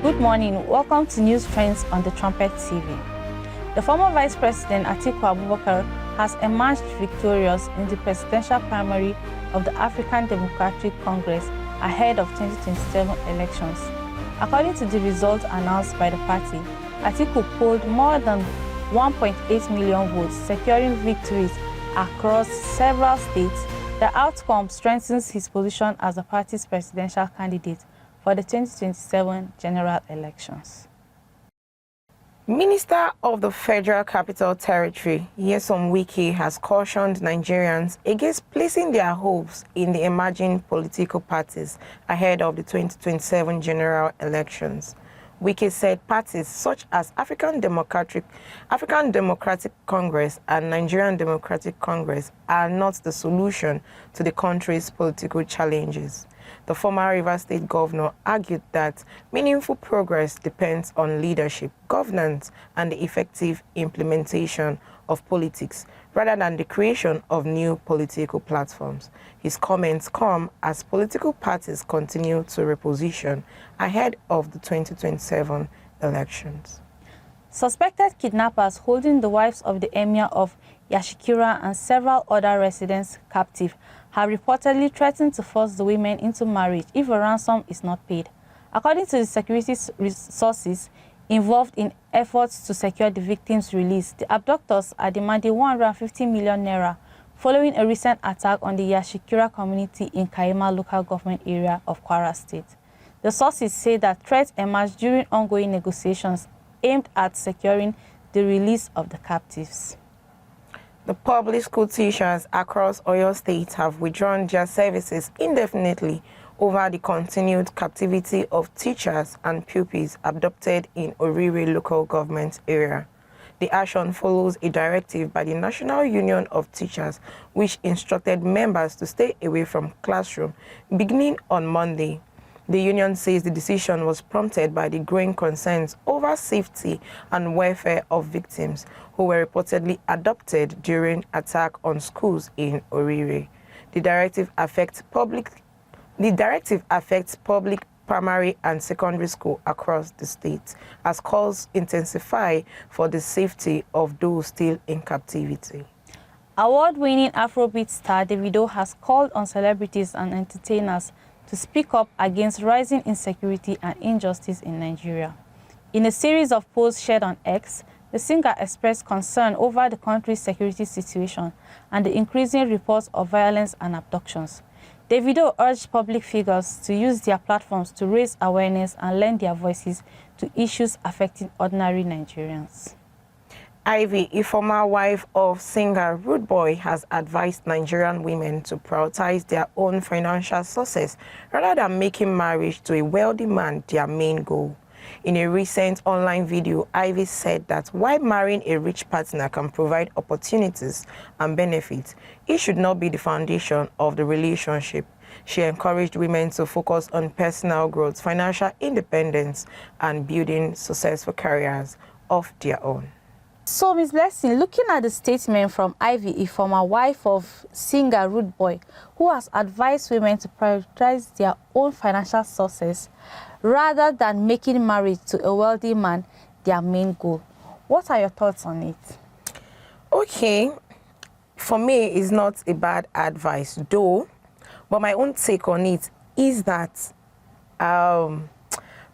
Good morning. Welcome to News Trends on the Trumpet TV. The former Vice President Atiku Abubakar has emerged victorious in the presidential primary of the African Democratic Congress ahead of 2027 elections. According to the results announced by the party, Atiku polled more than 1.8 million votes, securing victories across several states. The outcome strengthens his position as the party's presidential candidate for the 2027 general elections. Minister of the Federal Capital Territory, Nyesom Wike, has cautioned Nigerians against placing their hopes in the emerging political parties ahead of the 2027 general elections. Wike said parties such as African Democratic Congress and Nigerian Democratic Congress are not the solution to the country's political challenges. The former Rivers State governor argued that meaningful progress depends on leadership, governance, and the effective implementation of politics, rather than the creation of new political platforms. His comments come as political parties continue to reposition ahead of the 2027 elections. Suspected kidnappers holding the wives of the emir of Yashikira and several other residents captive have reportedly threatened to force the women into marriage if a ransom is not paid. According to the security sources involved in efforts to secure the victims' release, the abductors are demanding 150 million naira following a recent attack on the Yashikira community in Kaima local government area of Kwara State. The sources say that threats emerged during ongoing negotiations aimed at securing the release of the captives. The public school teachers across Oyo State have withdrawn their services indefinitely over the continued captivity of teachers and pupils abducted in Orire local government area. The action follows a directive by the National Union of Teachers, which instructed members to stay away from classroom beginning on Monday. The union says the decision was prompted by the growing concerns over safety and welfare of victims who were reportedly abducted during attack on schools in Orire. The directive affects public primary and secondary school across the state as calls intensify for the safety of those still in captivity. Award-winning Afrobeat star Davido has called on celebrities and entertainers to speak up against rising insecurity and injustice in Nigeria. In a series of posts shared on X, the singer expressed concern over the country's security situation and the increasing reports of violence and abductions. Davido urged public figures to use their platforms to raise awareness and lend their voices to issues affecting ordinary Nigerians. Ivy, a former wife of singer Rude Boy, has advised Nigerian women to prioritize their own financial sources rather than making marriage to a wealthy man their main goal. In a recent online video, Ivy said that while marrying a rich partner can provide opportunities and benefits, it should not be the foundation of the relationship. She encouraged women to focus on personal growth, financial independence, and building successful careers of their own. So, Ms. Blessing, looking at the statement from Ivy, a former wife of singer Rude Boy, who has advised women to prioritize their own financial sources rather than making marriage to a wealthy man their main goal. What are your thoughts on it? Okay, for me, it's not a bad advice, though, but my own take on it is that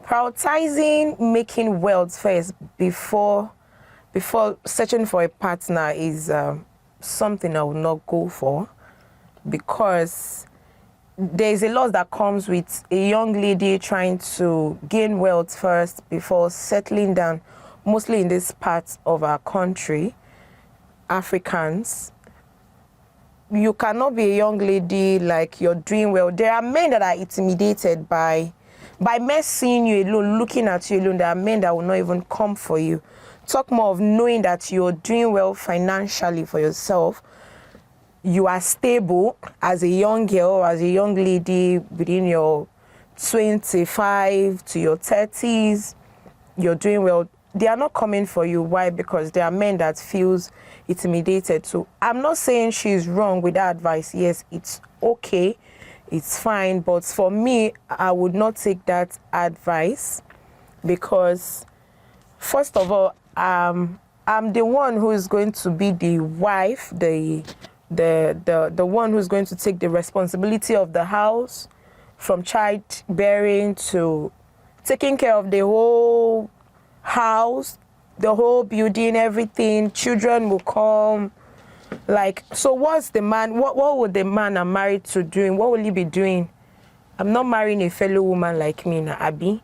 prioritizing making wealth first before searching for a partner is something I would not go for, because there's a lot that comes with a young lady trying to gain wealth first before settling down, mostly in this part of our country, Africans. You cannot be a young lady like you're doing well. There are men that are intimidated by men seeing you alone, looking at you alone. There are men that will not even come for you. Talk more of knowing that you're doing well financially for yourself. You are stable as a young girl, as a young lady within your 25 to your 30s. You're doing well. They are not coming for you. Why? Because there are men that feels intimidated. So I'm not saying she's wrong with that advice. Yes, it's okay. It's fine. But for me, I would not take that advice. because first of all, I'm the one who is going to be the wife, the one who's going to take the responsibility of the house, from childbearing to taking care of the whole house, the whole building, everything. Children will come. Like, so what's the man, what would the man I'm married to doing? What will he be doing? I'm not marrying a fellow woman like me, Abby.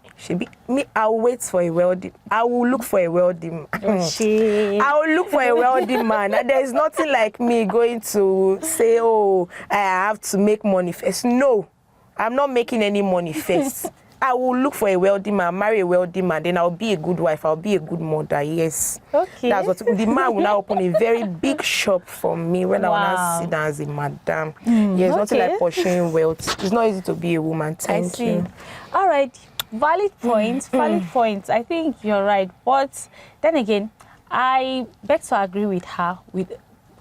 I'll wait for a wealthy. I will look for a wealthy man. I will look for a wealthy man. And there's nothing like me going to say, oh, I have to make money first. No, I'm not making any money first. I will look for a wealthy man, marry a wealthy man, then I'll be a good wife, I'll be a good mother, yes. Okay. That's what the man will now open a very big shop for me when I want to sit down as a madam. Yes, nothing like pursuing wealth. It's not easy to be a woman. Thank you. All right. Valid points, valid points. I think you're right. But then again, I beg to agree with her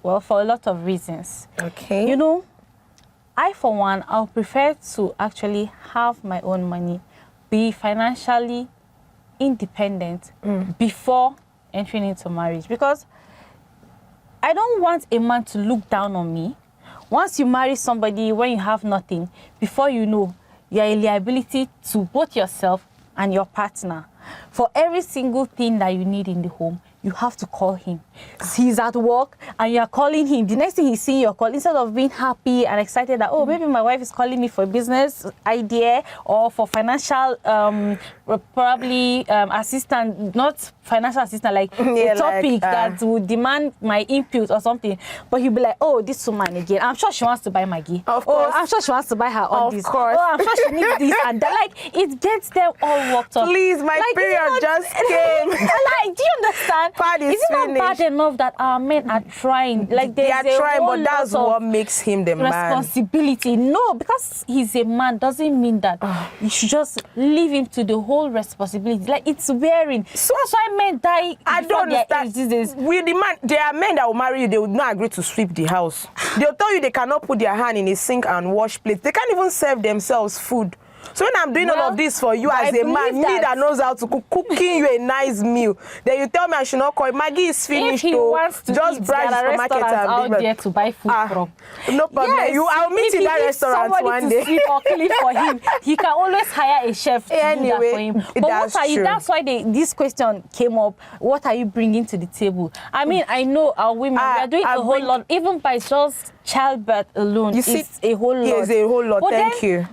for a lot of reasons. Okay. You know, I, for one, I'll prefer to actually have my own money, be financially independent before entering into marriage, because I don't want a man to look down on me. Once you marry somebody when you have nothing, before you know, you're a liability to both yourself and your partner. For every single thing that you need in the home, you have to call him. He's at work and you're calling him. The next thing he's seeing your call, instead of being happy and excited that, oh, maybe my wife is calling me for a business idea or for financial, probably assistant, not financial assistant, like a topic that would demand my input or something. But he'll be like, oh, this woman again. I'm sure she wants to buy Maggie. Of course. Oh, I'm sure she wants to buy her all this. Of course. Oh, I'm sure she needs this and that. Like, it gets them all worked up. Please, my like, period just came. Like, do you understand? Pad is it not bad enough that our men are trying? Like, they are trying, but that's lot what makes him the man. Responsibility. No, because he's a man doesn't mean that you should just leave him to the whole responsibility. Like, it's wearing. So that's why men die. I don't understand. With the man, there are men that will marry you, they would not agree to sweep the house. They'll tell you they cannot put their hand in a sink and wash plates. They can't even serve themselves food. So when I'm doing all of this for you as a man, me that knows how to cook, cooking you a nice meal, then you tell me I should not call it. Maggie is finished. If he wants to just browse the supermarket and out there to buy food from. No problem. Yes, I'll meet in that restaurant one day. To sweep or clean for him, he can always hire a chef to do that for him. But that's what are you? true. That's why this question came up. What are you bringing to the table? I mean, I know our women we are doing a whole lot, even by just childbirth alone. You see, it's a whole lot. It's a whole lot. But Thank you.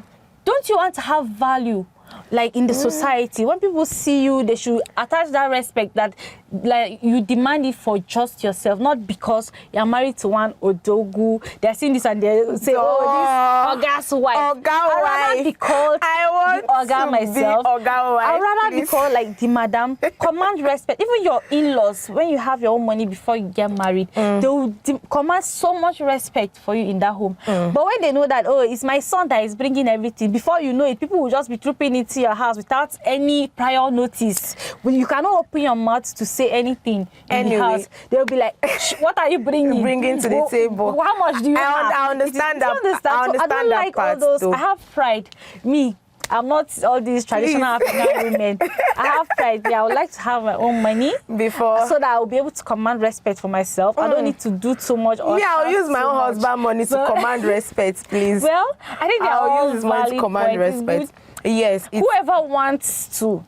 Don't you want to have value? Like in the society, when people see you, they should attach that respect that like you demand it for just yourself, not because you're married to one Odogu. They're seeing this and they say, oh, this Oga's wife. I'd rather be called the Oga myself. I'd rather be called like the madam. Command respect. Even your in-laws, when you have your own money before you get married, they will command so much respect for you in that home. But when they know that, oh, it's my son that is bringing everything, before you know it, people will just be trooping into your house without any prior notice. When you cannot open your mouth to say anything in the house, they'll be like, what are you bringing to the table? How much do you have? I understand that. I don't like all those. I have pride. I'm not all these traditional African women. I have pride. Yeah, I would like to have my own money before, so that I will be able to command respect for myself. I don't need to do too much. I'll use my own husband money to command respect, please. Well, I think I'll use his money to command respect. Yes. Whoever wants to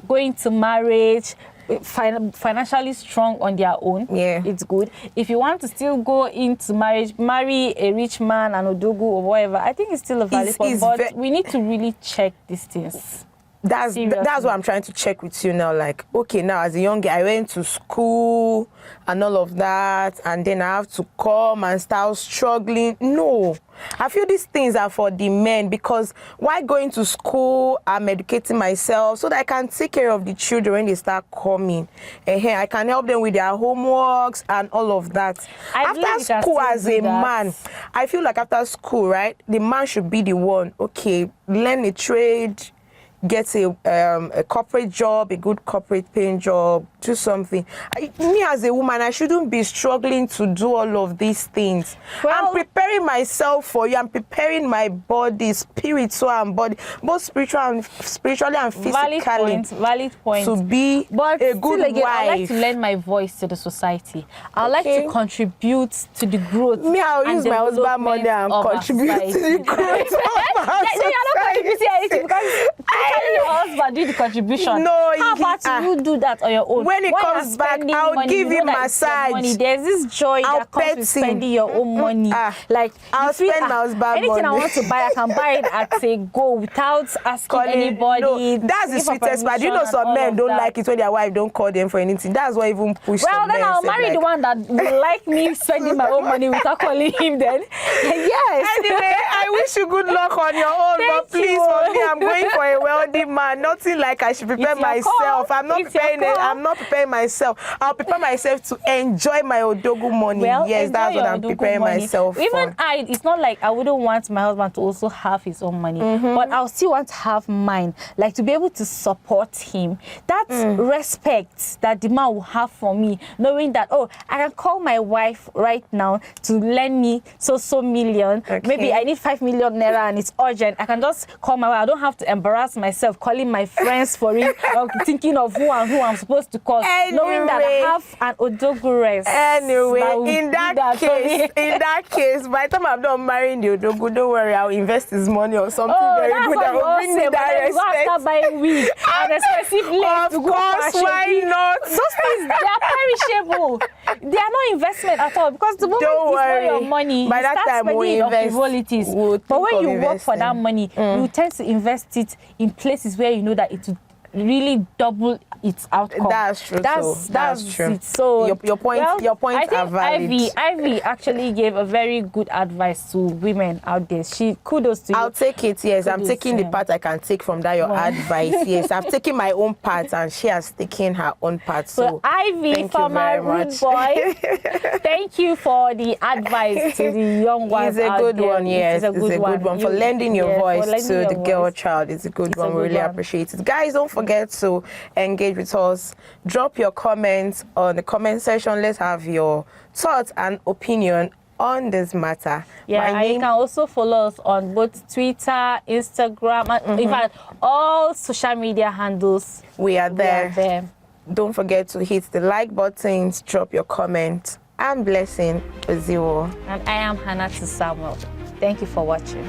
go into marriage financially strong on their own, it's good. If you want to still go into marriage, marry a rich man, an Odogu or whatever, I think it's still a valid point. But we need to really check these things. That's what I'm trying to check with you now. Like, okay, now as a young girl, I went to school and all of that, and then I have to come and start struggling. No, I feel these things are for the men, because why going to school? I'm educating myself so that I can take care of the children when they start coming. And I can help them with their homeworks and all of that. After school, as a man, I feel like after school, right, the man should be the one, okay, learn a trade, get a corporate job, a good corporate paying job, do something. Me as a woman, I shouldn't be struggling to do all of these things. Well, I'm preparing myself for you. I'm preparing my body, spirit, soul, and body, both spiritually and physically, valid point. to be But a good still again, I like wife. to lend my voice to the society. I like Okay. to contribute to the growth. Me, I'll and use my husband money and development of our contribute to the society. growth of our You're not contributing anything because actually your husband do the contribution. No, how about you do that on your own? When it comes you're back, spending I'll money, give you know him that it's your massage. money. There's this joy I'll that comes pet with him. spending your own money. Like I'll you feel, spend my husband anything I money. want to buy, I can buy it at a go without asking Calling, anybody. no, that's the give a sweetest part. You know, permission some and all men of don't that. like it when their wife don't call them for anything. That's what even push Well, some then men I'll say, marry like, the one that will like me spending my own money without calling him then. Yes. Anyway, I wish you good luck on your own, but Thank please, you. for me, I'm going for a wealthy man. Nothing like I should prepare It's your myself. call. I'm not It's your preparing it. call. I'm not preparing myself. I'll prepare myself to enjoy my Odogu money. Well, Yes, enjoy that's what your I'm Odogu preparing money. myself Even for. it's not like I wouldn't want my husband to also have his own money, but I'll still want to have mine, like to be able to support him. That respect that the man will have for me, knowing that, oh, I can call my wife right now to lend me so million. Okay. Maybe I need 5 million naira and it's urgent. I can just call my wife. I don't have to embarrass myself calling my friends for it or thinking of who and who I'm supposed to call, knowing that I Anyway. have an Odogu rest. Anyway, will in do that for me. case, by the time I'm done marrying the Odogu, don't worry, I'll invest his money on something very that's good what that you will all bring say, me but that then you go respect. after buying wig and expensive lace Of to go course, for why Ashwebi. not? Those things, they are perishable. They are not investment at all because the moment Don't it's not worry. your money, By you that start time, spending we'll it on invest. frivolities. We'll But think when of you work for that investing. money, you tend to invest it in places where you know that it will really double its outcome. That's true. That's true. it. So your points I think are valid. Ivy actually gave a very good advice to women out there. She kudos to you. I'll take it, yes. I'm Kudos, taking the yeah. part I can take from that, your Wow. advice. Yes, I've taken my own part and she has taken her own part. So So, Ivy, thank for you my very rude much. boy, thank you for the advice to the young ones It's a out good there. one, yes. It's a good one. For lending your for voice lending to your the girl voice. child. It's a good It's a one. We good really one. appreciate it. Guys, don't forget to engage with us. Drop your comments on the comment section. Let's have your thoughts and opinion on this matter. Yeah, My and you name can also follow us on both Twitter, Instagram, and in fact, all social media handles. we are We there. are there. Don't forget to hit the like buttons, drop your comment, and blessing 0. And I am Hannah to Samuel. Thank you for watching.